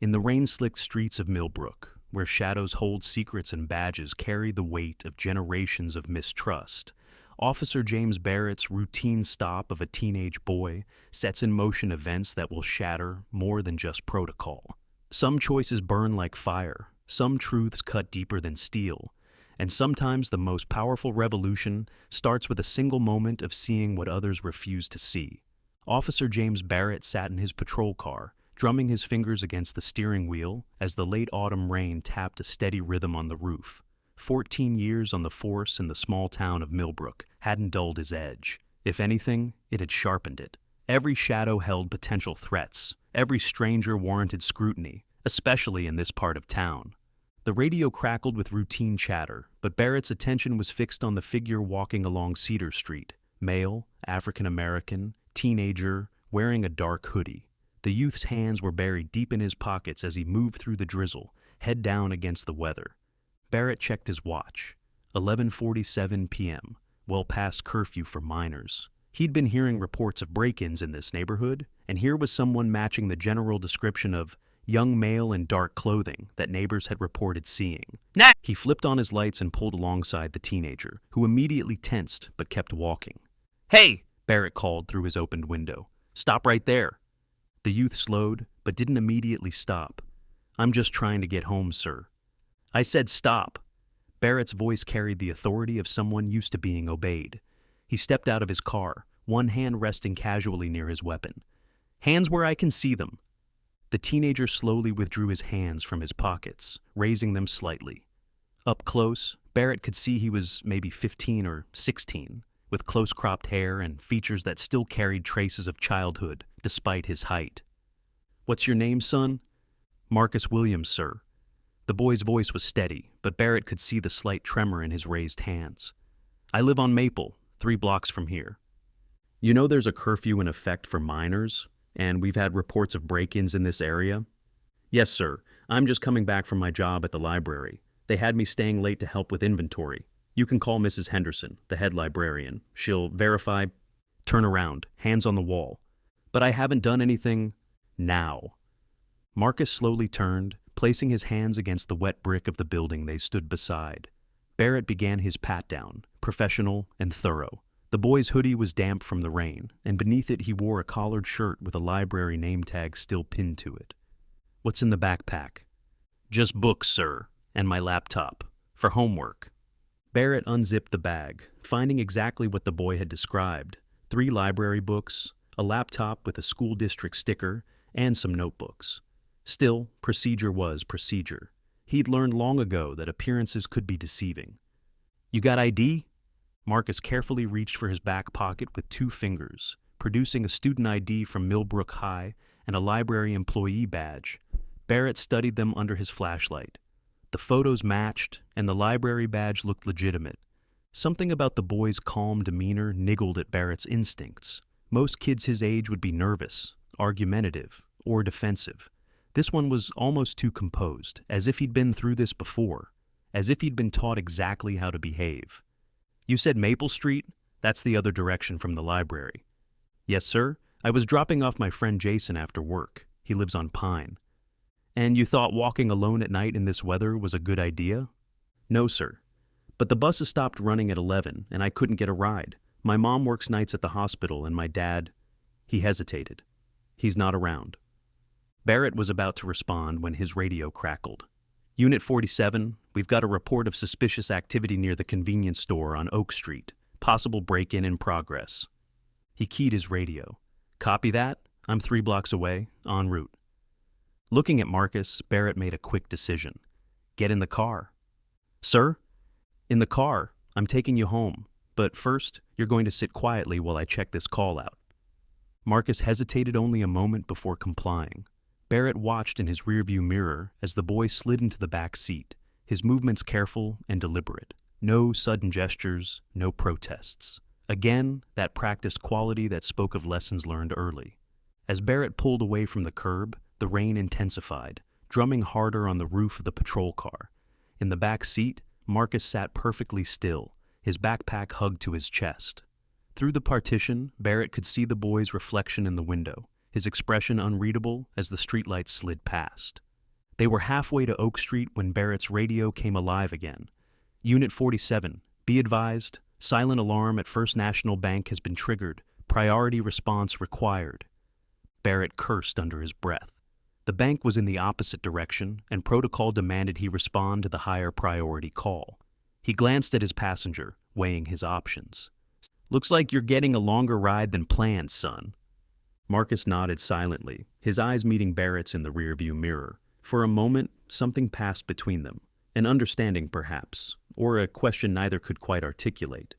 In the rain-slicked streets of Millbrook, where shadows hold secrets and badges carry the weight of generations of mistrust, Officer James Barrett's routine stop of a teenage boy sets in motion events that will shatter more than just protocol. Some choices burn like fire, some truths cut deeper than steel, and sometimes the most powerful revolution starts with a single moment of seeing what others refuse to see. Officer James Barrett sat in his patrol car, drumming his fingers against the steering wheel as the late autumn rain tapped a steady rhythm on the roof. 14 years on the force in the small town of Millbrook hadn't dulled his edge. If anything, it had sharpened it. Every shadow held potential threats. Every stranger warranted scrutiny, especially in this part of town. The radio crackled with routine chatter, but Barrett's attention was fixed on the figure walking along Cedar Street. Male, African-American, teenager, wearing a dark hoodie. The youth's hands were buried deep in his pockets as he moved through the drizzle, head down against the weather. Barrett checked his watch. 11:47 p.m., well past curfew for minors. He'd been hearing reports of break-ins in this neighborhood, and here was someone matching the general description of young male in dark clothing that neighbors had reported seeing. Nah! He flipped on his lights and pulled alongside the teenager, who immediately tensed but kept walking. "Hey!" Barrett called through his opened window. "Stop right there." The youth slowed, but didn't immediately stop. "I'm just trying to get home, sir." "I said stop." Barrett's voice carried the authority of someone used to being obeyed. He stepped out of his car, one hand resting casually near his weapon. "Hands where I can see them." The teenager slowly withdrew his hands from his pockets, raising them slightly. Up close, Barrett could see he was maybe 15 or 16, with close-cropped hair and features that still carried traces of childhood, despite his height. "What's your name, son?" "Marcus Williams, sir." The boy's voice was steady, but Barrett could see the slight tremor in his raised hands. "I live on Maple, 3 blocks from here." "You know there's a curfew in effect for minors, and we've had reports of break-ins in this area?" "Yes, sir. I'm just coming back from my job at the library. They had me staying late to help with inventory. You can call Mrs. Henderson, the head librarian. She'll verify." "Turn around, hands on the wall." "But I haven't done anything." "Now." Marcus slowly turned, placing his hands against the wet brick of the building they stood beside. Barrett began his pat-down, professional and thorough. The boy's hoodie was damp from the rain, and beneath it he wore a collared shirt with a library name tag still pinned to it. "What's in the backpack?" "Just books, sir, and my laptop. For homework." Barrett unzipped the bag, finding exactly what the boy had described: 3 library books, a laptop with a school district sticker, and some notebooks. Still, procedure was procedure. He'd learned long ago that appearances could be deceiving. "You got ID?" Marcus carefully reached for his back pocket with 2 fingers, producing a student ID from Millbrook High and a library employee badge. Barrett studied them under his flashlight. The photos matched, and the library badge looked legitimate. Something about the boy's calm demeanor niggled at Barrett's instincts. Most kids his age would be nervous, argumentative, or defensive. This one was almost too composed, as if he'd been through this before, as if he'd been taught exactly how to behave. "You said Maple Street? That's the other direction from the library." "Yes, sir. I was dropping off my friend Jason after work. He lives on Pine." "And you thought walking alone at night in this weather was a good idea?" "No, sir. But the buses stopped running at 11, and I couldn't get a ride. My mom works nights at the hospital, and my dad—" He hesitated. "He's not around." Barrett was about to respond when his radio crackled. "Unit 47, we've got a report of suspicious activity near the convenience store on Oak Street. Possible break-in in progress." He keyed his radio. "Copy that? I'm 3 blocks away, en route." Looking at Marcus, Barrett made a quick decision. "Get in the car." "Sir?" "In the car. I'm taking you home. But first, you're going to sit quietly while I check this call out." Marcus hesitated only a moment before complying. Barrett watched in his rearview mirror as the boy slid into the back seat, his movements careful and deliberate. No sudden gestures, no protests. Again, that practiced quality that spoke of lessons learned early. As Barrett pulled away from the curb, the rain intensified, drumming harder on the roof of the patrol car. In the back seat, Marcus sat perfectly still, his backpack hugged to his chest. Through the partition, Barrett could see the boy's reflection in the window, his expression unreadable as the streetlights slid past. They were halfway to Oak Street when Barrett's radio came alive again. Unit 47, be advised, silent alarm at First National Bank has been triggered. Priority response required. Barrett cursed under his breath. The bank was in the opposite direction, and protocol demanded he respond to the higher priority call. He glanced at his passenger, weighing his options. "Looks like you're getting a longer ride than planned, son." Marcus nodded silently, his eyes meeting Barrett's in the rearview mirror. For a moment, something passed between them. An understanding, perhaps, or a question neither could quite articulate.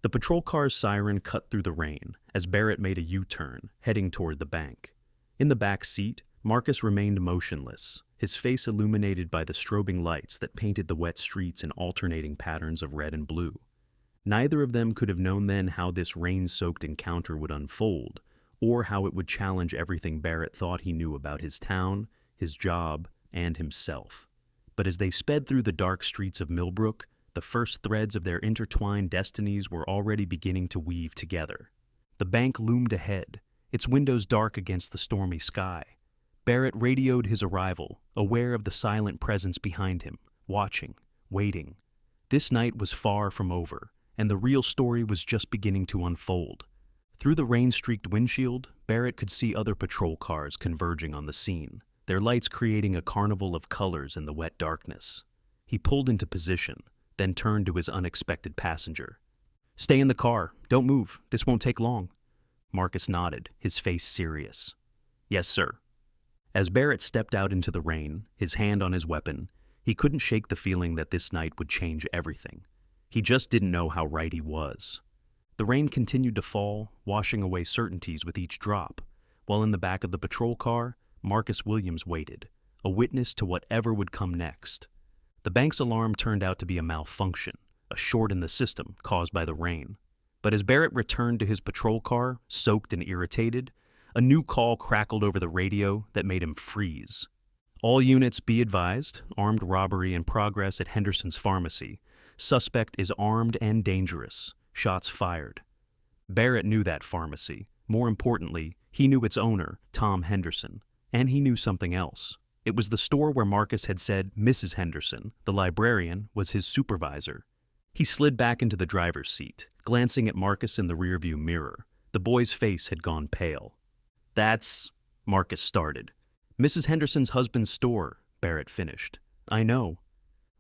The patrol car's siren cut through the rain as Barrett made a U-turn, heading toward the bank. In the back seat, Marcus remained motionless, his face illuminated by the strobing lights that painted the wet streets in alternating patterns of red and blue. Neither of them could have known then how this rain-soaked encounter would unfold, or how it would challenge everything Barrett thought he knew about his town, his job, and himself. But as they sped through the dark streets of Millbrook, the first threads of their intertwined destinies were already beginning to weave together. The bank loomed ahead, its windows dark against the stormy sky. Barrett radioed his arrival, aware of the silent presence behind him, watching, waiting. This night was far from over, and the real story was just beginning to unfold. Through the rain-streaked windshield, Barrett could see other patrol cars converging on the scene, their lights creating a carnival of colors in the wet darkness. He pulled into position, then turned to his unexpected passenger. "Stay in the car. Don't move. This won't take long." Marcus nodded, his face serious. "Yes, sir." As Barrett stepped out into the rain, his hand on his weapon, he couldn't shake the feeling that this night would change everything. He just didn't know how right he was. The rain continued to fall, washing away certainties with each drop, while in the back of the patrol car, Marcus Williams waited, a witness to whatever would come next. The bank's alarm turned out to be a malfunction, a short in the system caused by the rain. But as Barrett returned to his patrol car, soaked and irritated, a new call crackled over the radio that made him freeze. "All units be advised, armed robbery in progress at Henderson's pharmacy. Suspect is armed and dangerous. Shots fired." Barrett knew that pharmacy. More importantly, he knew its owner, Tom Henderson. And he knew something else. It was the store where Marcus had said Mrs. Henderson, the librarian, was his supervisor. He slid back into the driver's seat, glancing at Marcus in the rearview mirror. The boy's face had gone pale. "That's..." Marcus started. "Mrs. Henderson's husband's store," Barrett finished. "I know."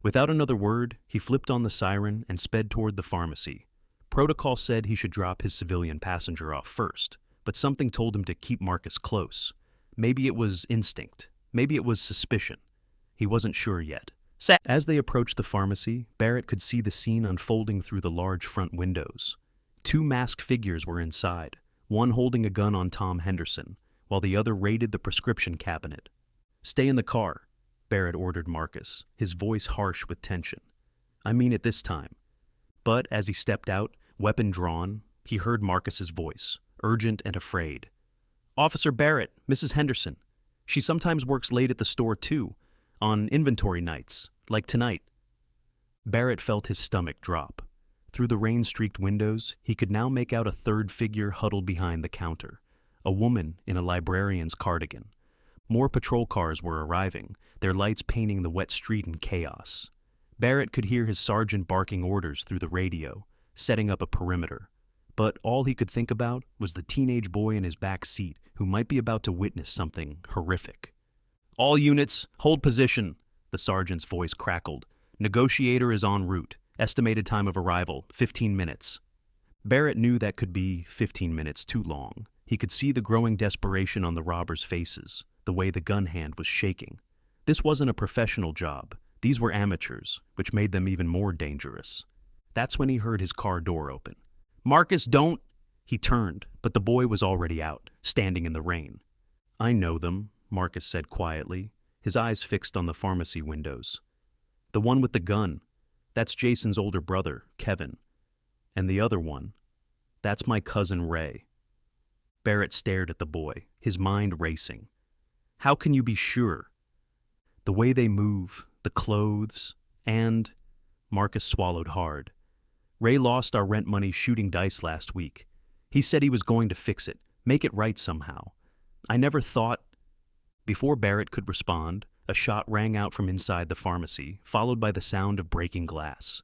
Without another word, he flipped on the siren and sped toward the pharmacy. Protocol said he should drop his civilian passenger off first, but something told him to keep Marcus close. Maybe it was instinct. Maybe it was suspicion. He wasn't sure yet. As they approached the pharmacy, Barrett could see the scene unfolding through the large front windows. Two masked figures were inside, one holding a gun on Tom Henderson, while the other raided the prescription cabinet. "Stay in the car," Barrett ordered Marcus, his voice harsh with tension. "I mean it this time." But as he stepped out, weapon drawn, he heard Marcus's voice, urgent and afraid. "Officer Barrett, Mrs. Henderson. She sometimes works late at the store too, on inventory nights, like tonight." Barrett felt his stomach drop. Through the rain-streaked windows, he could now make out a third figure huddled behind the counter, a woman in a librarian's cardigan. More patrol cars were arriving, their lights painting the wet street in chaos. Barrett could hear his sergeant barking orders through the radio, setting up a perimeter. But all he could think about was the teenage boy in his back seat who might be about to witness something horrific. "All units, hold position," the sergeant's voice crackled. "Negotiator is en route. Estimated time of arrival, 15 minutes. Barrett knew that could be 15 minutes too long. He could see the growing desperation on the robbers' faces, the way the gun hand was shaking. This wasn't a professional job. These were amateurs, which made them even more dangerous. That's when he heard his car door open. "Marcus, don't..." He turned, but the boy was already out, standing in the rain. "I know them," Marcus said quietly, his eyes fixed on the pharmacy windows. "The one with the gun, that's Jason's older brother, Kevin. And the other one, that's my cousin Ray." Barrett stared at the boy, his mind racing. "How can you be sure?" "The way they move, the clothes, and..." Marcus swallowed hard. "Ray lost our rent money shooting dice last week. He said he was going to fix it, make it right somehow. I never thought..." Before Barrett could respond, a shot rang out from inside the pharmacy, followed by the sound of breaking glass.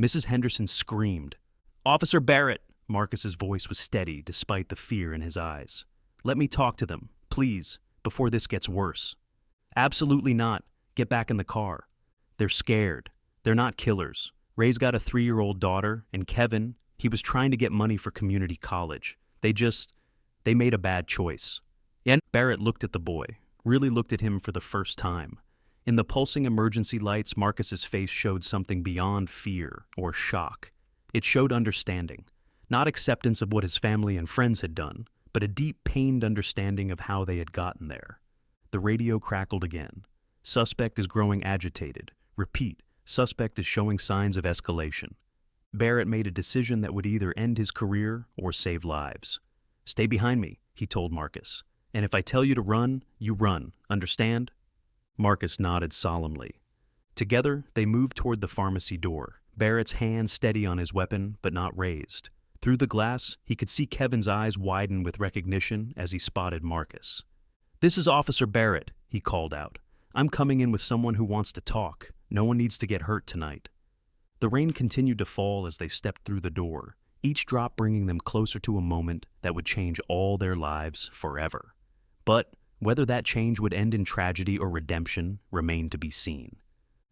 Mrs. Henderson screamed. "Officer Barrett!" Marcus's voice was steady despite the fear in his eyes. "Let me talk to them, please, before this gets worse." "Absolutely not. Get back in the car." "They're scared. They're not killers. Ray's got a 3-year-old daughter, and Kevin, he was trying to get money for community college. They made a bad choice." And Barrett looked at the boy, really looked at him for the first time. In the pulsing emergency lights, Marcus's face showed something beyond fear or shock. It showed understanding, not acceptance of what his family and friends had done, but a deep, pained understanding of how they had gotten there. The radio crackled again. "Suspect is growing agitated. Repeat, suspect is showing signs of escalation." Barrett made a decision that would either end his career or save lives. "Stay behind me," he told Marcus. "And if I tell you to run, you run. Understand?" Marcus nodded solemnly. Together, they moved toward the pharmacy door, Barrett's hand steady on his weapon, but not raised. Through the glass, he could see Kevin's eyes widen with recognition as he spotted Marcus. "This is Officer Barrett," he called out. "I'm coming in with someone who wants to talk. No one needs to get hurt tonight." The rain continued to fall as they stepped through the door, each drop bringing them closer to a moment that would change all their lives forever. But whether that change would end in tragedy or redemption remained to be seen.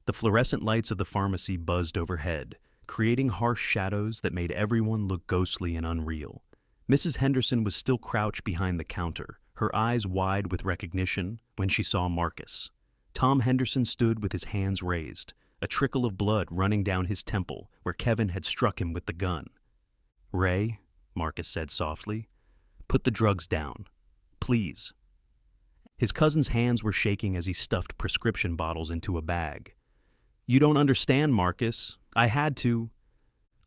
The fluorescent lights of the pharmacy buzzed overhead, creating harsh shadows that made everyone look ghostly and unreal. Mrs. Henderson was still crouched behind the counter, her eyes wide with recognition, when she saw Marcus. Tom Henderson stood with his hands raised, a trickle of blood running down his temple where Kevin had struck him with the gun. "Ray," Marcus said softly, "put the drugs down. Please." His cousin's hands were shaking as he stuffed prescription bottles into a bag. "You don't understand, Marcus. I had to."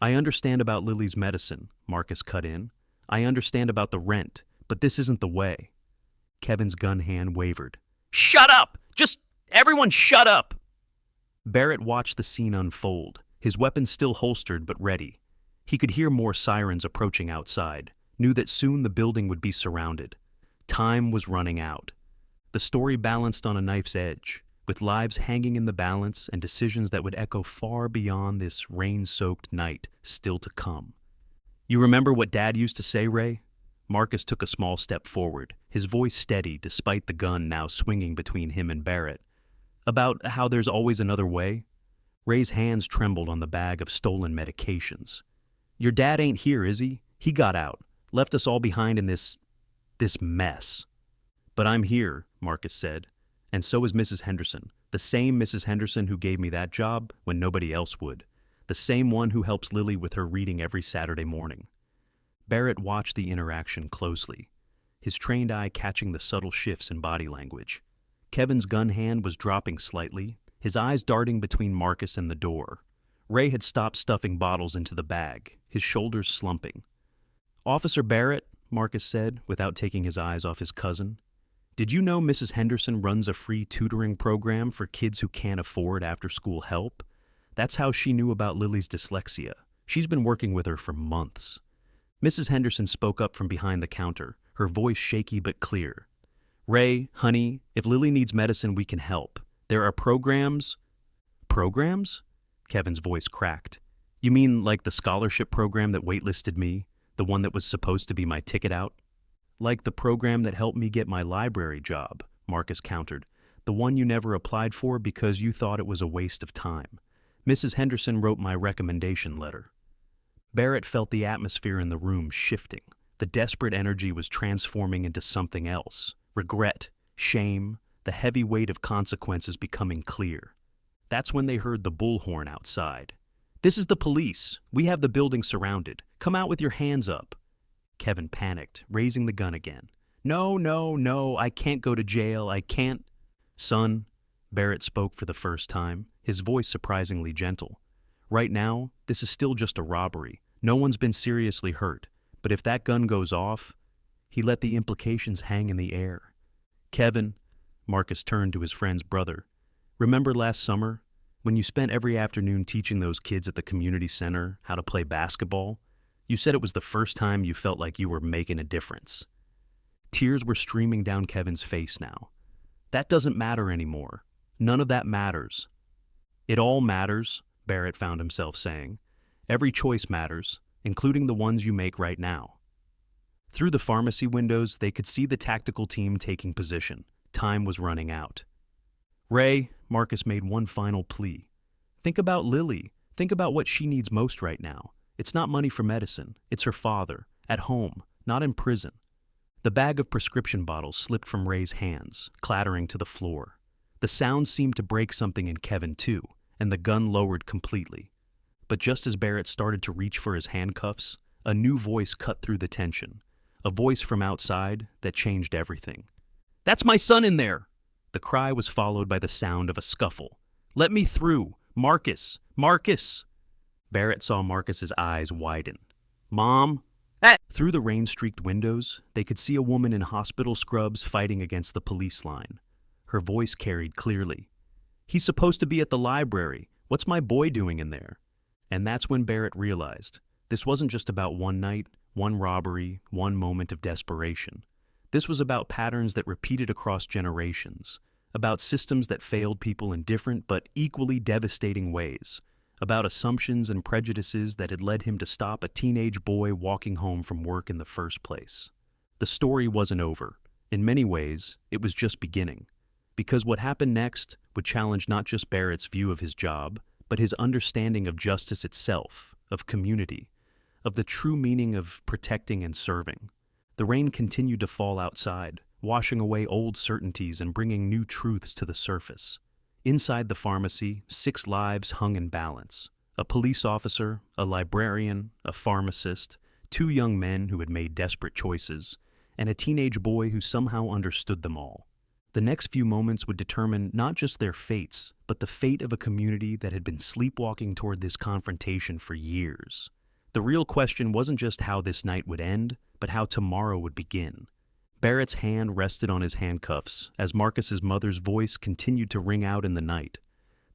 "I understand about Lily's medicine," Marcus cut in. "I understand about the rent, but this isn't the way." Kevin's gun hand wavered. "Shut up! Just everyone shut up!" Barrett watched the scene unfold, his weapon still holstered but ready. He could hear more sirens approaching outside, knew that soon the building would be surrounded. Time was running out. The story balanced on a knife's edge, with lives hanging in the balance and decisions that would echo far beyond this rain-soaked night still to come. "You remember what Dad used to say, Ray?" Marcus took a small step forward, his voice steady despite the gun now swinging between him and Barrett. "About how there's always another way?" Ray's hands trembled on the bag of stolen medications. "Your dad ain't here, is he? He got out, left us all behind in this mess." "But I'm here," Marcus said, "and so is Mrs. Henderson, the same Mrs. Henderson who gave me that job when nobody else would, the same one who helps Lily with her reading every Saturday morning." Barrett watched the interaction closely, his trained eye catching the subtle shifts in body language. Kevin's gun hand was dropping slightly, his eyes darting between Marcus and the door. Ray had stopped stuffing bottles into the bag, his shoulders slumping. "Officer Barrett," Marcus said, without taking his eyes off his cousin, "did you know Mrs. Henderson runs a free tutoring program for kids who can't afford after-school help? That's how she knew about Lily's dyslexia. She's been working with her for months." Mrs. Henderson spoke up from behind the counter, her voice shaky but clear. "Ray, honey, if Lily needs medicine, we can help. There are programs." "Programs?" Kevin's voice cracked. "You mean like the scholarship program that waitlisted me, the one that was supposed to be my ticket out?" "Like the program that helped me get my library job," Marcus countered. "The one you never applied for because you thought it was a waste of time. Mrs. Henderson wrote my recommendation letter." Barrett felt the atmosphere in the room shifting. The desperate energy was transforming into something else. Regret, shame, the heavy weight of consequences becoming clear. That's when they heard the bullhorn outside. "This is the police. We have the building surrounded. Come out with your hands up." Kevin panicked, raising the gun again. No, I can't go to jail. I can't." "Son," Barrett spoke for the first time, his voice surprisingly gentle. "Right now, this is still just a robbery. No one's been seriously hurt. But if that gun goes off..." He let the implications hang in the air. "Kevin," Marcus turned to his friend's brother, "remember last summer, when you spent every afternoon teaching those kids at the community center how to play basketball? You said it was the first time you felt like you were making a difference." Tears were streaming down Kevin's face now. "That doesn't matter anymore. None of that matters. It all matters, Barrett found himself saying. Every choice matters, including the ones you make right now. Through the pharmacy windows, they could see the tactical team taking position. Time was running out. Ray, Marcus made one final plea. Think about Lily. Think about what she needs most right now. It's not money for medicine. It's her father, at home, not in prison. The bag of prescription bottles slipped from Ray's hands, clattering to the floor. The sound seemed to break something in Kevin, too, and the gun lowered completely. But just as Barrett started to reach for his handcuffs, a new voice cut through the tension. A voice from outside that changed everything. "That's my son in there!" The cry was followed by the sound of a scuffle. "Let me through! Marcus! Marcus!" Barrett saw Marcus's eyes widen. "Mom?" Through the rain-streaked windows, they could see a woman in hospital scrubs fighting against the police line. Her voice carried clearly. "He's supposed to be at the library. What's my boy doing in there?" And that's when Barrett realized this wasn't just about one night, one robbery, one moment of desperation. This was about patterns that repeated across generations, about systems that failed people in different but equally devastating ways, about assumptions and prejudices that had led him to stop a teenage boy walking home from work in the first place. The story wasn't over. In many ways, it was just beginning. Because what happened next would challenge not just Barrett's view of his job, but his understanding of justice itself, of community, of the true meaning of protecting and serving. The rain continued to fall outside, washing away old certainties and bringing new truths to the surface. Inside the pharmacy, 6 lives hung in balance. A police officer, a librarian, a pharmacist, 2 young men who had made desperate choices, and a teenage boy who somehow understood them all. The next few moments would determine not just their fates, but the fate of a community that had been sleepwalking toward this confrontation for years. The real question wasn't just how this night would end, but how tomorrow would begin. Barrett's hand rested on his handcuffs as Marcus's mother's voice continued to ring out in the night.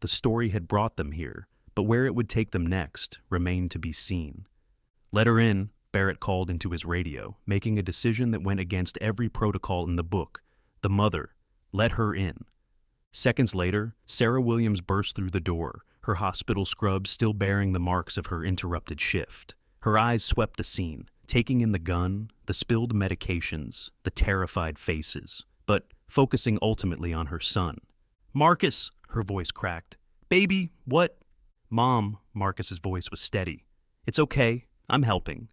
The story had brought them here, but where it would take them next remained to be seen. "Let her in," Barrett called into his radio, making a decision that went against every protocol in the book. The mother. Let her in. Seconds later, Sarah Williams burst through the door, her hospital scrubs still bearing the marks of her interrupted shift. Her eyes swept the scene, taking in the gun, the spilled medications, the terrified faces, but focusing ultimately on her son. "Marcus," her voice cracked. "Baby, what?" "Mom," Marcus's voice was steady. "It's okay, I'm helping."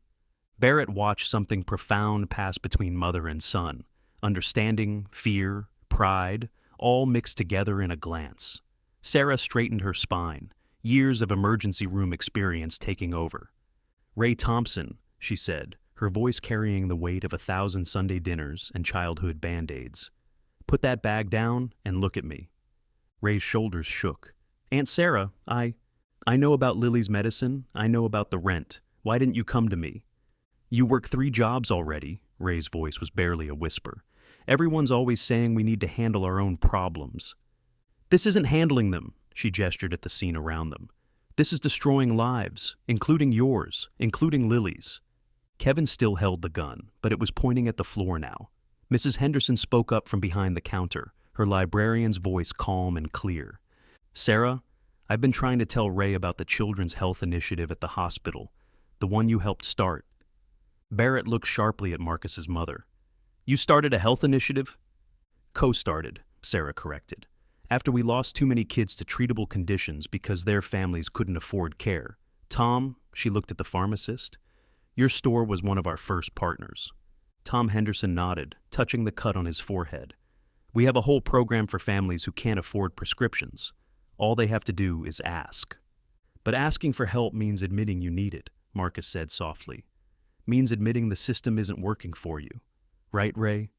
Barrett watched something profound pass between mother and son, understanding, fear, pride, all mixed together in a glance. Sarah straightened her spine, years of emergency room experience taking over. "Ray Thompson," she said, her voice carrying the weight of 1,000 Sunday dinners and childhood Band-Aids. "Put that bag down and look at me." Ray's shoulders shook. "Aunt Sarah, I know about Lily's medicine. I know about the rent. Why didn't you come to me?" "You work 3 jobs already." Ray's voice was barely a whisper. "Everyone's always saying we need to handle our own problems." "This isn't handling them," she gestured at the scene around them. "This is destroying lives, including yours, including Lily's." Kevin still held the gun, but it was pointing at the floor now. Mrs. Henderson spoke up from behind the counter, her librarian's voice calm and clear. "Sarah, I've been trying to tell Ray about the Children's Health Initiative at the hospital, the one you helped start." Barrett looked sharply at Marcus's mother. "You started a health initiative?" "Co-started," Sarah corrected. "After we lost too many kids to treatable conditions because their families couldn't afford care. Tom," she looked at the pharmacist, "your store was one of our first partners." Tom Henderson nodded, touching the cut on his forehead. "We have a whole program for families who can't afford prescriptions. All they have to do is ask." "But asking for help means admitting you need it," Marcus said softly. "Means admitting the system isn't working for you. Right, Ray?"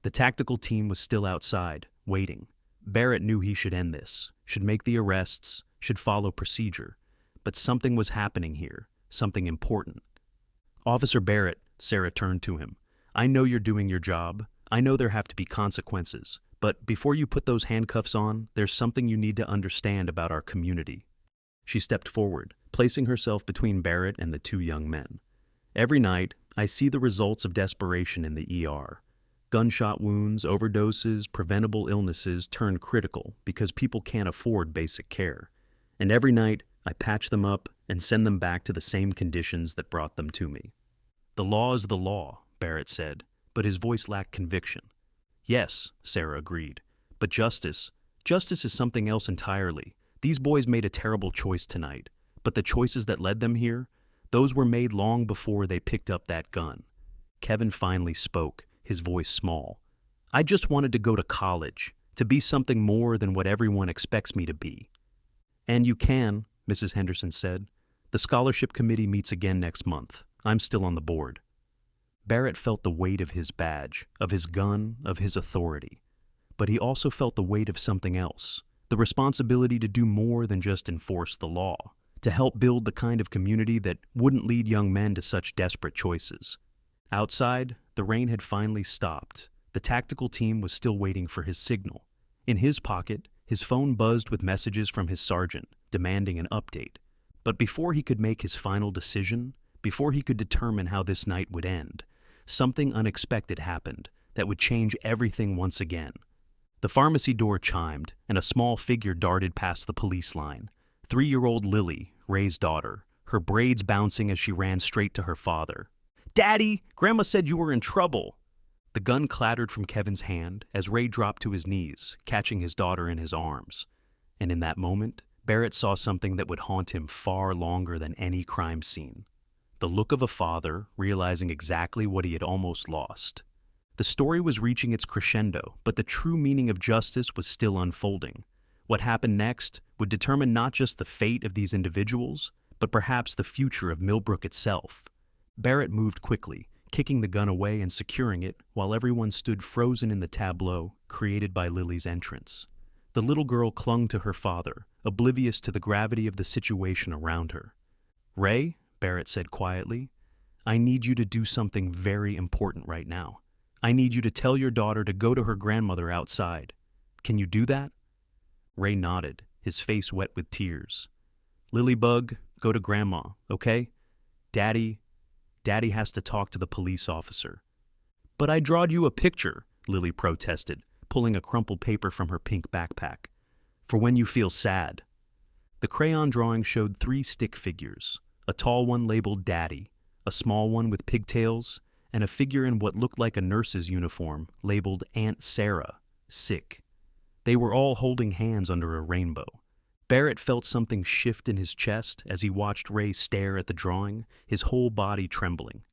The tactical team was still outside, waiting. Barrett knew he should end this, should make the arrests, should follow procedure. But something was happening here, something important. "Officer Barrett," Sarah turned to him. "I know you're doing your job. I know there have to be consequences. But before you put those handcuffs on, there's something you need to understand about our community." She stepped forward, placing herself between Barrett and the 2 young men. "Every night, I see the results of desperation in the ER. Gunshot wounds, overdoses, preventable illnesses turn critical because people can't afford basic care. And every night, I patch them up and send them back to the same conditions that brought them to me. The law is the law, Barrett said, but his voice lacked conviction. Yes, Sarah agreed, but justice is something else entirely. These boys made a terrible choice tonight, but the choices that led them here, those were made long before they picked up that gun. Kevin finally spoke, his voice small. I just wanted to go to college, to be something more than what everyone expects me to be. And you can, Mrs. Henderson said. The scholarship committee meets again next month. I'm still on the board. Barrett felt the weight of his badge, of his gun, of his authority. But he also felt the weight of something else, the responsibility to do more than just enforce the law, to help build the kind of community that wouldn't lead young men to such desperate choices. Outside, the rain had finally stopped. The tactical team was still waiting for his signal. In his pocket, his phone buzzed with messages from his sergeant, demanding an update. But before he could make his final decision, before he could determine how this night would end, something unexpected happened that would change everything once again. The pharmacy door chimed, and a small figure darted past the police line. 3-year-old Lily, Ray's daughter, her braids bouncing as she ran straight to her father. "Daddy, Grandma said you were in trouble." The gun clattered from Kevin's hand as Ray dropped to his knees, catching his daughter in his arms. And in that moment, Barrett saw something that would haunt him far longer than any crime scene. The look of a father realizing exactly what he had almost lost. The story was reaching its crescendo, but the true meaning of justice was still unfolding. What happened next would determine not just the fate of these individuals, but perhaps the future of Millbrook itself. Barrett moved quickly, kicking the gun away and securing it while everyone stood frozen in the tableau created by Lily's entrance. The little girl clung to her father, oblivious to the gravity of the situation around her. "Ray," Barrett said quietly, "I need you to do something very important right now. I need you to tell your daughter to go to her grandmother outside. Can you do that?" Ray nodded, his face wet with tears. "Lilybug, go to Grandma, okay? Daddy has to talk to the police officer." "But I drawed you a picture," Lily protested, pulling a crumpled paper from her pink backpack. "For when you feel sad." The crayon drawing showed 3 stick figures, a tall one labeled Daddy, a small one with pigtails, and a figure in what looked like a nurse's uniform labeled Aunt Sarah, sick. They were all holding hands under a rainbow. Barrett felt something shift in his chest as he watched Ray stare at the drawing, his whole body trembling.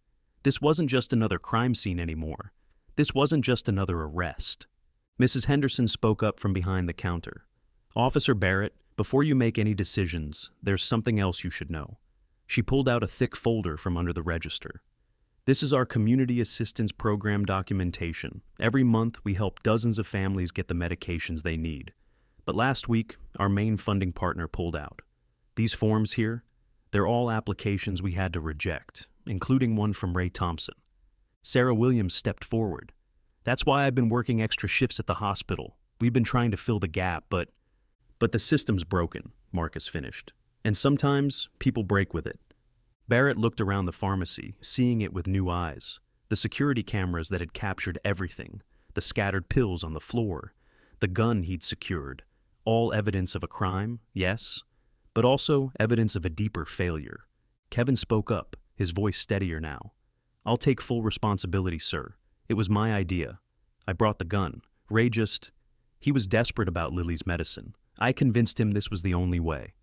This wasn't just another crime scene anymore. This wasn't just another arrest. Mrs. Henderson spoke up from behind the counter. "Officer Barrett, before you make any decisions, there's something else you should know." She pulled out a thick folder from under the register. "This is our Community Assistance Program documentation. Every month, we help dozens of families get the medications they need. But last week, our main funding partner pulled out. These forms here, they're all applications we had to reject, including one from Ray Thompson." Sarah Williams stepped forward. "That's why I've been working extra shifts at the hospital. We've been trying to fill the gap, but the system's broken," Marcus finished. "And sometimes people break with it." Barrett looked around the pharmacy, seeing it with new eyes. The security cameras that had captured everything, the scattered pills on the floor, the gun he'd secured, all evidence of a crime, yes, but also evidence of a deeper failure. Kevin spoke up, his voice steadier now. "I'll take full responsibility, sir. It was my idea. I brought the gun. Ray he was desperate about Lily's medicine. I convinced him this was the only way."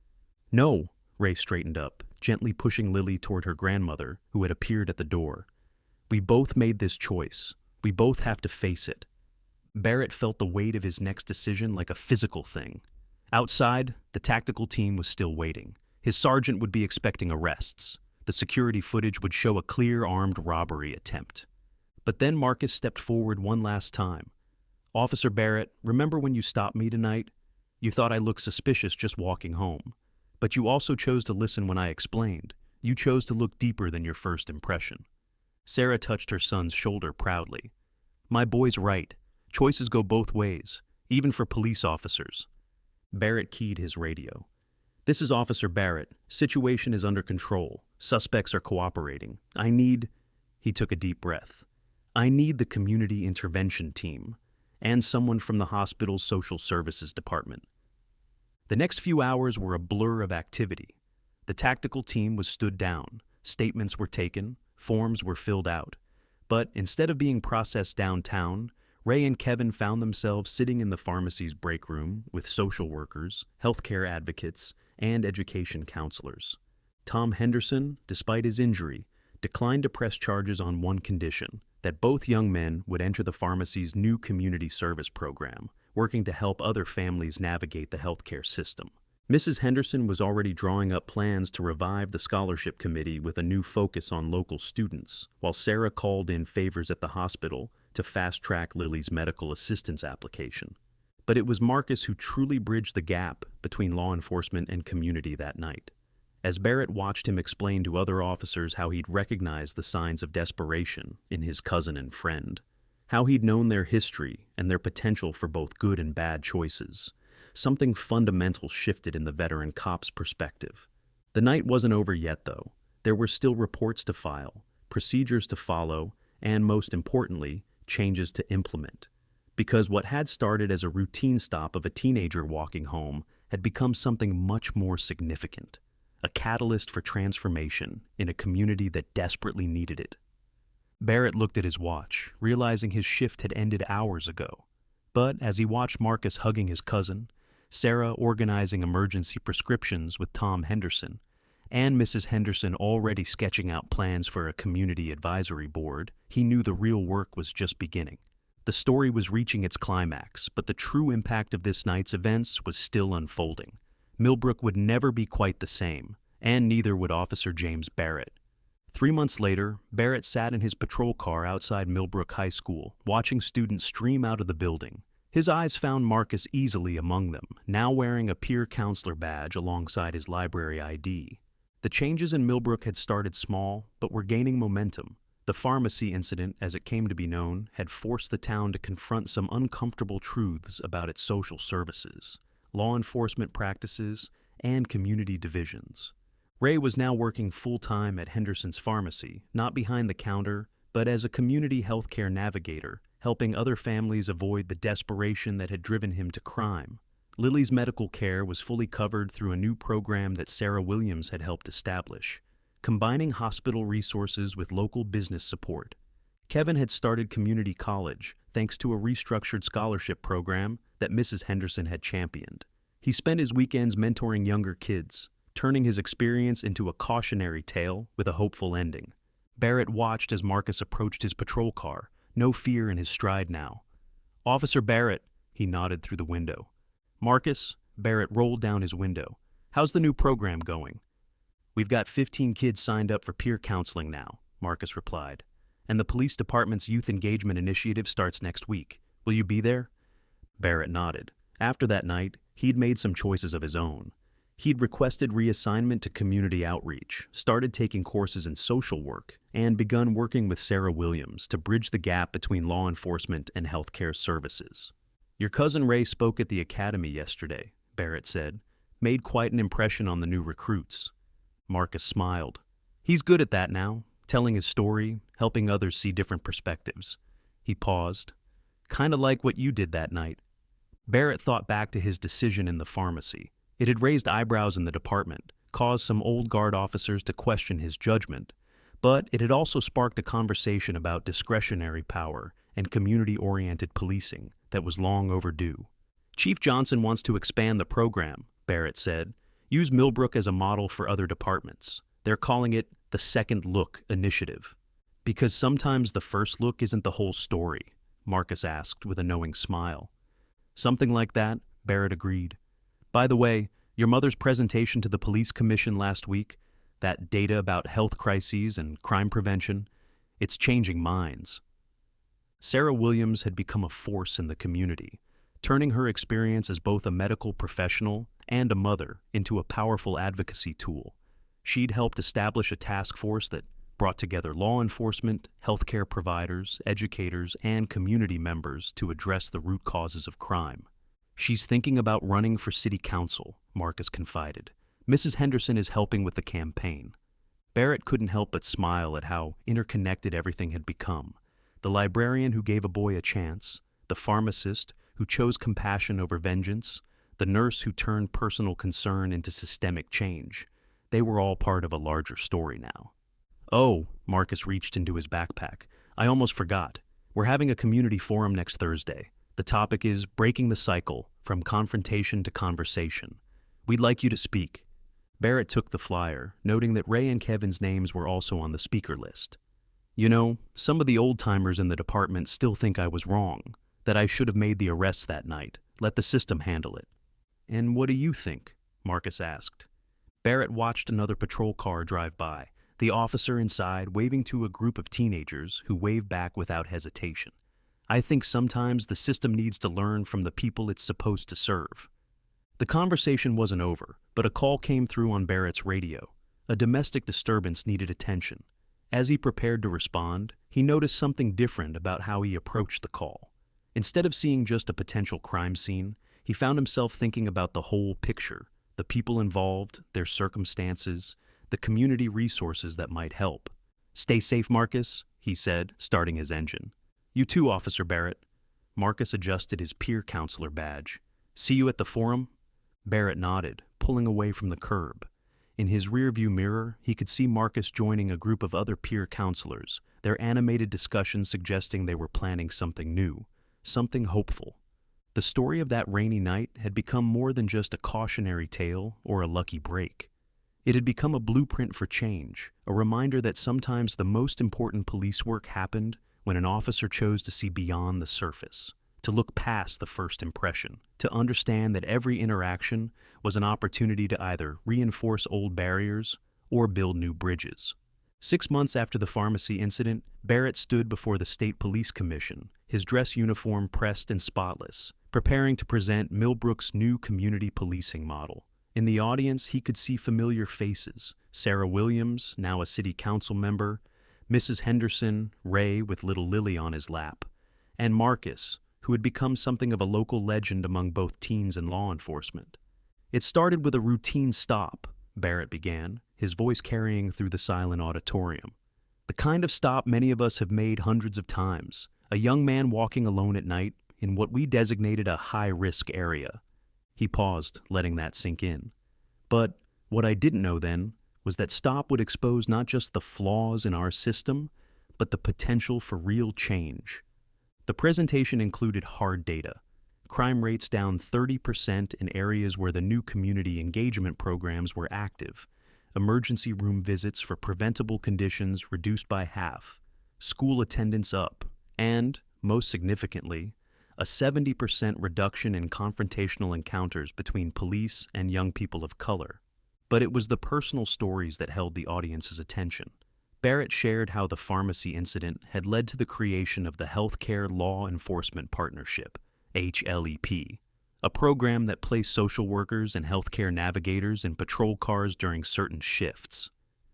"No," Ray straightened up, gently pushing Lily toward her grandmother, who had appeared at the door. "We both made this choice. We both have to face it." Barrett felt the weight of his next decision like a physical thing. Outside, the tactical team was still waiting. His sergeant would be expecting arrests. The security footage would show a clear armed robbery attempt. But then Marcus stepped forward one last time. "Officer Barrett, remember when you stopped me tonight? You thought I looked suspicious just walking home. But you also chose to listen when I explained. You chose to look deeper than your first impression." Sarah touched her son's shoulder proudly. "My boy's right. Choices go both ways, even for police officers." Barrett keyed his radio. "This is Officer Barrett. Situation is under control. Suspects are cooperating. He took a deep breath. I need the community intervention team and someone from the hospital's social services department. The next few hours were a blur of activity. The tactical team was stood down, statements were taken, forms were filled out. But instead of being processed downtown, Ray and Kevin found themselves sitting in the pharmacy's break room with social workers, healthcare advocates, and education counselors. Tom Henderson, despite his injury, declined to press charges on one condition: that both young men would enter the pharmacy's new community service program, working to help other families navigate the healthcare system. Mrs. Henderson was already drawing up plans to revive the scholarship committee with a new focus on local students, while Sarah called in favors at the hospital to fast-track Lily's medical assistance application. But it was Marcus who truly bridged the gap between law enforcement and community that night. As Barrett watched him explain to other officers how he'd recognized the signs of desperation in his cousin and friend, how he'd known their history and their potential for both good and bad choices, something fundamental shifted in the veteran cop's perspective. The night wasn't over yet, though. There were still reports to file, procedures to follow, and most importantly, changes to implement. Because what had started as a routine stop of a teenager walking home had become something much more significant, a catalyst for transformation in a community that desperately needed it. Barrett looked at his watch, realizing his shift had ended hours ago. But as he watched Marcus hugging his cousin, Sarah organizing emergency prescriptions with Tom Henderson, and Mrs. Henderson already sketching out plans for a community advisory board, he knew the real work was just beginning. The story was reaching its climax, but the true impact of this night's events was still unfolding. Millbrook would never be quite the same, and neither would Officer James Barrett. 3 months later, Barrett sat in his patrol car outside Millbrook High School, watching students stream out of the building. His eyes found Marcus easily among them, now wearing a peer counselor badge alongside his library ID. The changes in Millbrook had started small, but were gaining momentum. The pharmacy incident, as it came to be known, had forced the town to confront some uncomfortable truths about its social services, law enforcement practices, and community divisions. Ray was now working full-time at Henderson's pharmacy, not behind the counter, but as a community healthcare navigator, helping other families avoid the desperation that had driven him to crime. Lily's medical care was fully covered through a new program that Sarah Williams had helped establish, combining hospital resources with local business support. Kevin had started community college thanks to a restructured scholarship program that Mrs. Henderson had championed. He spent his weekends mentoring younger kids, turning his experience into a cautionary tale with a hopeful ending. Barrett watched as Marcus approached his patrol car, no fear in his stride now. "Officer Barrett," he nodded through the window. "Marcus," Barrett rolled down his window. "How's the new program going?" "We've got 15 kids signed up for peer counseling now," Marcus replied. "And the police department's youth engagement initiative starts next week. Will you be there?" Barrett nodded. After that night, he'd made some choices of his own. He'd requested reassignment to community outreach, started taking courses in social work, and begun working with Sarah Williams to bridge the gap between law enforcement and healthcare services. "Your cousin Ray spoke at the academy yesterday," Barrett said. "Made quite an impression on the new recruits." Marcus smiled. "He's good at that now, telling his story, helping others see different perspectives." He paused. "Kinda like what you did that night." Barrett thought back to his decision in the pharmacy. It had raised eyebrows in the department, caused some old guard officers to question his judgment, but it had also sparked a conversation about discretionary power and community-oriented policing that was long overdue. "Chief Johnson wants to expand the program," Barrett said. "Use Millbrook as a model for other departments. They're calling it the Second Look Initiative." "Because sometimes the first look isn't the whole story," Marcus asked with a knowing smile. "Something like that," Barrett agreed. "By the way, your mother's presentation to the police commission last week, that data about health crises and crime prevention, it's changing minds." Sarah Williams had become a force in the community, turning her experience as both a medical professional and a mother into a powerful advocacy tool. She'd helped establish a task force that brought together law enforcement, healthcare providers, educators, and community members to address the root causes of crime. "She's thinking about running for city council," Marcus confided. "Mrs. Henderson is helping with the campaign." Barrett couldn't help but smile at how interconnected everything had become. the librarian who gave a boy a chance, the pharmacist who chose compassion over vengeance, the nurse who turned personal concern into systemic change. They were all part of a larger story now. Oh, Marcus reached into his backpack. I almost forgot. We're having a community forum next Thursday. The topic is breaking the cycle from confrontation to conversation. We'd like you to speak. Barrett took the flyer, noting that Ray and Kevin's names were also on the speaker list. You know, some of the old-timers in the department still think I was wrong, that I should have made the arrests that night, let the system handle it. And what do you think? Marcus asked. Barrett watched another patrol car drive by, the officer inside waving to a group of teenagers who waved back without hesitation. I think sometimes the system needs to learn from the people it's supposed to serve. The conversation wasn't over, but a call came through on Barrett's radio. A domestic disturbance needed attention. As he prepared to respond, he noticed something different about how he approached the call. Instead of seeing just a potential crime scene, he found himself thinking about the whole picture, the people involved, their circumstances, the community resources that might help. Stay safe, Marcus, he said, starting his engine. You too, Officer Barrett. Marcus adjusted his peer counselor badge. See you at the forum? Barrett nodded, pulling away from the curb. In his rearview mirror, he could see Marcus joining a group of other peer counselors, their animated discussion suggesting they were planning something new, something hopeful. The story of that rainy night had become more than just a cautionary tale or a lucky break. It had become a blueprint for change, a reminder that sometimes the most important police work happened when an officer chose to see beyond the surface, to look past the first impression, to understand that every interaction was an opportunity to either reinforce old barriers or build new bridges. 6 months after the pharmacy incident, Barrett stood before the State Police Commission, his dress uniform pressed and spotless, preparing to present Millbrook's new community policing model. In the audience, he could see familiar faces: Sarah Williams, now a city council member, Mrs. Henderson, Ray with little Lily on his lap, and Marcus, who had become something of a local legend among both teens and law enforcement. It started with a routine stop, Barrett began, his voice carrying through the silent auditorium. The kind of stop many of us have made hundreds of times, a young man walking alone at night in what we designated a high-risk area. He paused, letting that sink in. But what I didn't know then was that stop would expose not just the flaws in our system, but the potential for real change. The presentation included hard data. Crime rates down 30% in areas where the new community engagement programs were active. Emergency room visits for preventable conditions reduced by half. School attendance up. And, most significantly, a 70% reduction in confrontational encounters between police and young people of color. But it was the personal stories that held the audience's attention. Barrett shared how the pharmacy incident had led to the creation of the Healthcare Law Enforcement Partnership, HLEP, a program that placed social workers and healthcare navigators in patrol cars during certain shifts.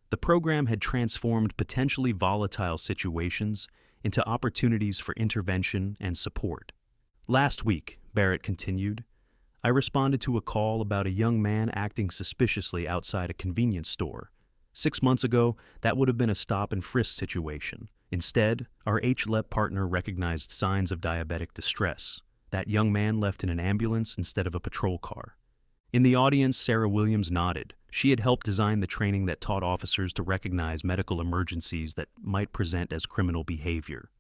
The program had transformed potentially volatile situations into opportunities for intervention and support. Last week, Barrett continued, I responded to a call about a young man acting suspiciously outside a convenience store. 6 months ago, that would have been a stop-and-frisk situation. Instead, our HLEP partner recognized signs of diabetic distress. That young man left in an ambulance instead of a patrol car. In the audience, Sarah Williams nodded. She had helped design the training that taught officers to recognize medical emergencies that might present as criminal behavior.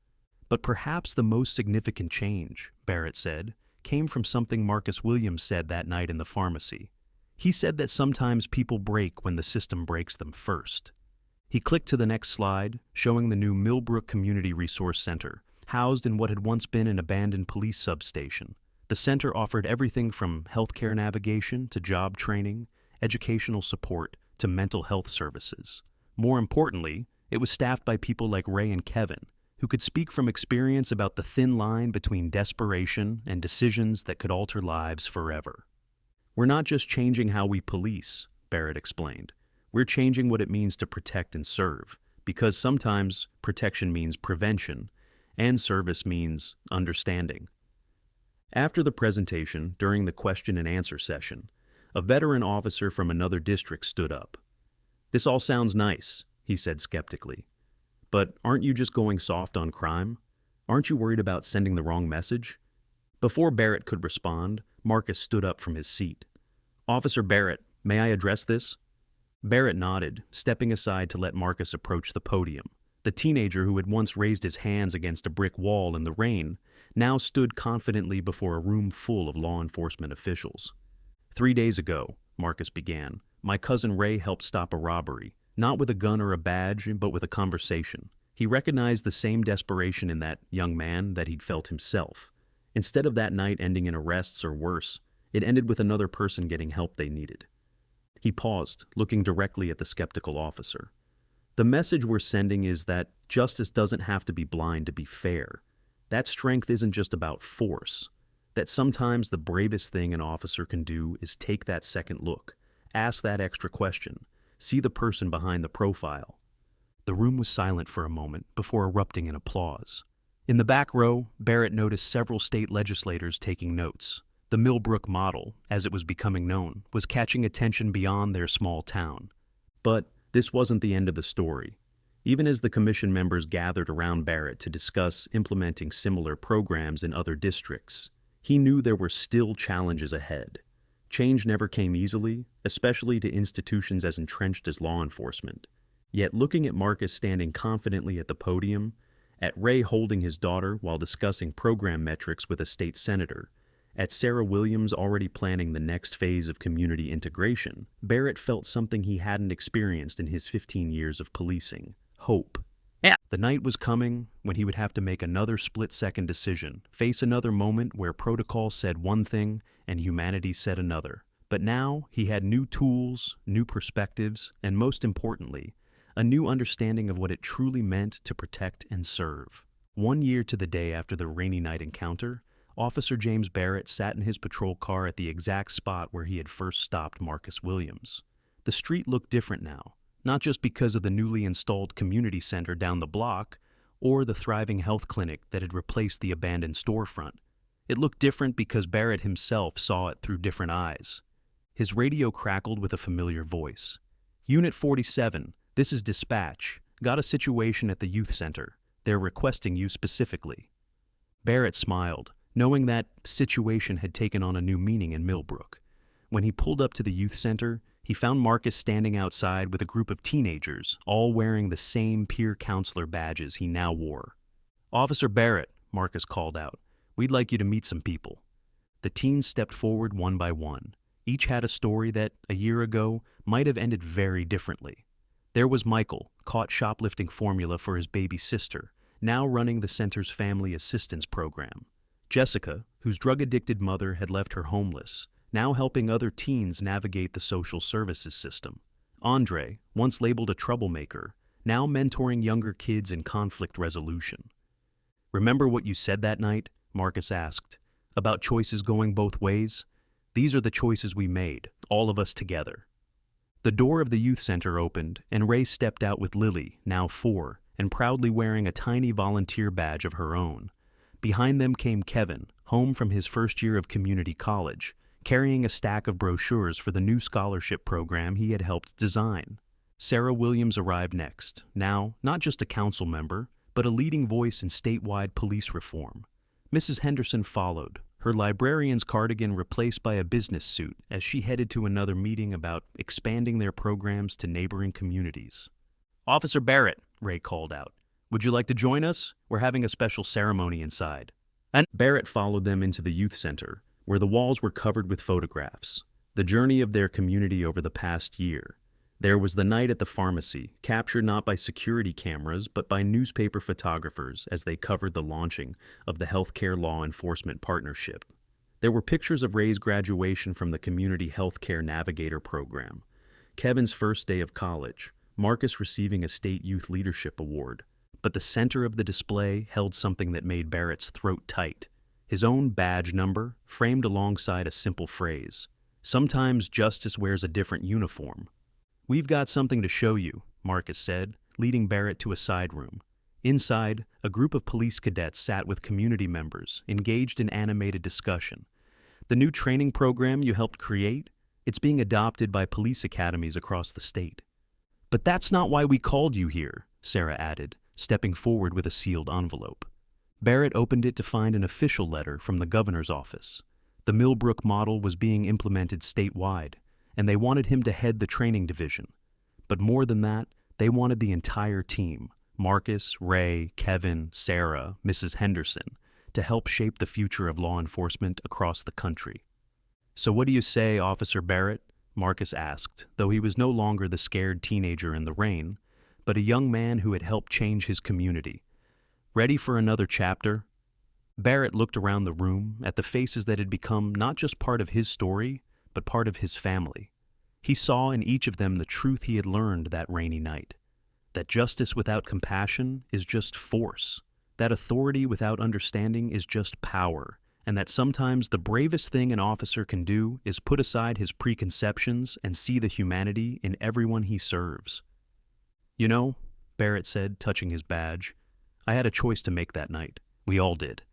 But perhaps the most significant change, Barrett said, came from something Marcus Williams said that night in the pharmacy. He said that sometimes people break when the system breaks them first. He clicked to the next slide, showing the new Millbrook Community Resource Center, housed in what had once been an abandoned police substation. The center offered everything from healthcare navigation to job training, educational support to mental health services. More importantly, it was staffed by people like Ray and Kevin, who could speak from experience about the thin line between desperation and decisions that could alter lives forever. We're not just changing how we police, Barrett explained. We're changing what it means to protect and serve, because sometimes protection means prevention, and service means understanding. After the presentation, during the question and answer session, a veteran officer from another district stood up. This all sounds nice, he said skeptically. But aren't you just going soft on crime? Aren't you worried about sending the wrong message? Before Barrett could respond, Marcus stood up from his seat. Officer Barrett, may I address this? Barrett nodded, stepping aside to let Marcus approach the podium. The teenager who had once raised his hands against a brick wall in the rain now stood confidently before a room full of law enforcement officials. 3 days ago, Marcus began, my cousin Ray helped stop a robbery, not with a gun or a badge, but with a conversation. He recognized the same desperation in that young man that he'd felt himself. Instead of that night ending in arrests or worse, it ended with another person getting help they needed. He paused, looking directly at the skeptical officer. The message we're sending is that justice doesn't have to be blind to be fair. That strength isn't just about force. That sometimes the bravest thing an officer can do is take that second look, ask that extra question, see the person behind the profile. The room was silent for a moment before erupting in applause. In the back row, Barrett noticed several state legislators taking notes. The Millbrook model, as it was becoming known, was catching attention beyond their small town. But this wasn't the end of the story. Even as the commission members gathered around Barrett to discuss implementing similar programs in other districts, he knew there were still challenges ahead. Change never came easily, especially to institutions as entrenched as law enforcement. Yet looking at Marcus standing confidently at the podium, at Ray holding his daughter while discussing program metrics with a state senator, at Sarah Williams already planning the next phase of community integration, Barrett felt something he hadn't experienced in his 15 years of policing: hope. The night was coming when he would have to make another split-second decision, face another moment where protocol said one thing and humanity said another. But now he had new tools, new perspectives, and most importantly, a new understanding of what it truly meant to protect and serve. 1 year to the day after the rainy night encounter, Officer James Barrett sat in his patrol car at the exact spot where he had first stopped Marcus Williams. The street looked different now, not just because of the newly installed community center down the block or the thriving health clinic that had replaced the abandoned storefront. It looked different because Barrett himself saw it through different eyes. His radio crackled with a familiar voice. Unit 47, this is dispatch. Got a situation at the youth center. They're requesting you specifically. Barrett smiled, knowing that situation had taken on a new meaning in Millbrook. When he pulled up to the youth center, he found Marcus standing outside with a group of teenagers, all wearing the same peer counselor badges he now wore. Officer Barrett, Marcus called out, we'd like you to meet some people. The teens stepped forward one by one. Each had a story that, a year ago, might have ended very differently. There was Michael, caught shoplifting formula for his baby sister, now running the center's family assistance program. Jessica, whose drug-addicted mother had left her homeless, now helping other teens navigate the social services system. Andre, once labeled a troublemaker, now mentoring younger kids in conflict resolution. Remember what you said that night? Marcus asked. About choices going both ways? These are the choices we made, all of us together. The door of the youth center opened, and Ray stepped out with Lily, now 4, and proudly wearing a tiny volunteer badge of her own. Behind them came Kevin, home from his first year of community college, carrying a stack of brochures for the new scholarship program he had helped design. Sarah Williams arrived next, now not just a council member, but a leading voice in statewide police reform. Mrs. Henderson followed, her librarian's cardigan replaced by a business suit as she headed to another meeting about expanding their programs to neighboring communities. Officer Barrett, Ray called out, would you like to join us? We're having a special ceremony inside. And Barrett followed them into the youth center, where the walls were covered with photographs, the journey of their community over the past year. There was the night at the pharmacy, captured not by security cameras, but by newspaper photographers as they covered the launching of the Healthcare Law Enforcement Partnership. There were pictures of Ray's graduation from the Community Healthcare Navigator program, Kevin's first day of college, Marcus receiving a state youth leadership award. But the center of the display held something that made Barrett's throat tight. His own badge number, framed alongside a simple phrase. Sometimes justice wears a different uniform. We've got something to show you, Marcus said, leading Barrett to a side room. Inside, a group of police cadets sat with community members, engaged in animated discussion. The new training program you helped create? It's being adopted by police academies across the state. But that's not why we called you here, Sarah added, stepping forward with a sealed envelope. Barrett opened it to find an official letter from the governor's office. The Millbrook model was being implemented statewide, and they wanted him to head the training division. But more than that, they wanted the entire team, Marcus, Ray, Kevin, Sarah, Mrs. Henderson, to help shape the future of law enforcement across the country. "So what do you say, Officer Barrett?" Marcus asked, though he was no longer the scared teenager in the rain, but a young man who had helped change his community. "Ready for another chapter?" Barrett looked around the room at the faces that had become not just part of his story, but part of his family. He saw in each of them the truth he had learned that rainy night, that justice without compassion is just force, that authority without understanding is just power, and that sometimes the bravest thing an officer can do is put aside his preconceptions and see the humanity in everyone he serves. "You know," Barrett said, touching his badge, "I had a choice to make that night. We all did.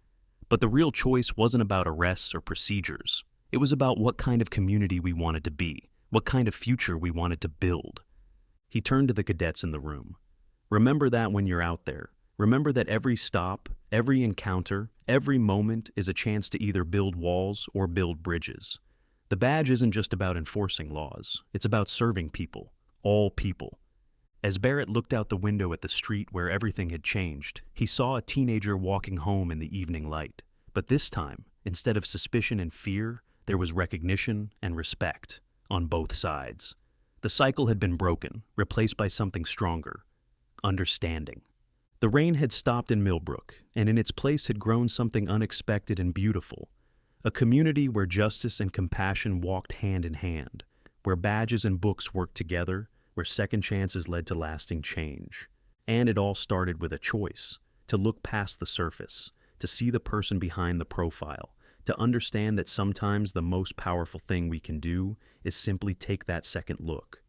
But the real choice wasn't about arrests or procedures. It was about what kind of community we wanted to be, what kind of future we wanted to build." He turned to the cadets in the room. "Remember that when you're out there. Remember that every stop, every encounter, every moment is a chance to either build walls or build bridges. The badge isn't just about enforcing laws. It's about serving people, all people." As Barrett looked out the window at the street where everything had changed, he saw a teenager walking home in the evening light. But this time, instead of suspicion and fear, there was recognition and respect on both sides. The cycle had been broken, replaced by something stronger: understanding. The rain had stopped in Millbrook, and in its place had grown something unexpected and beautiful. A community where justice and compassion walked hand in hand, where badges and books worked together, where second chances led to lasting change. And it all started with a choice: to look past the surface, to see the person behind the profile, to understand that sometimes the most powerful thing we can do is simply take that second look,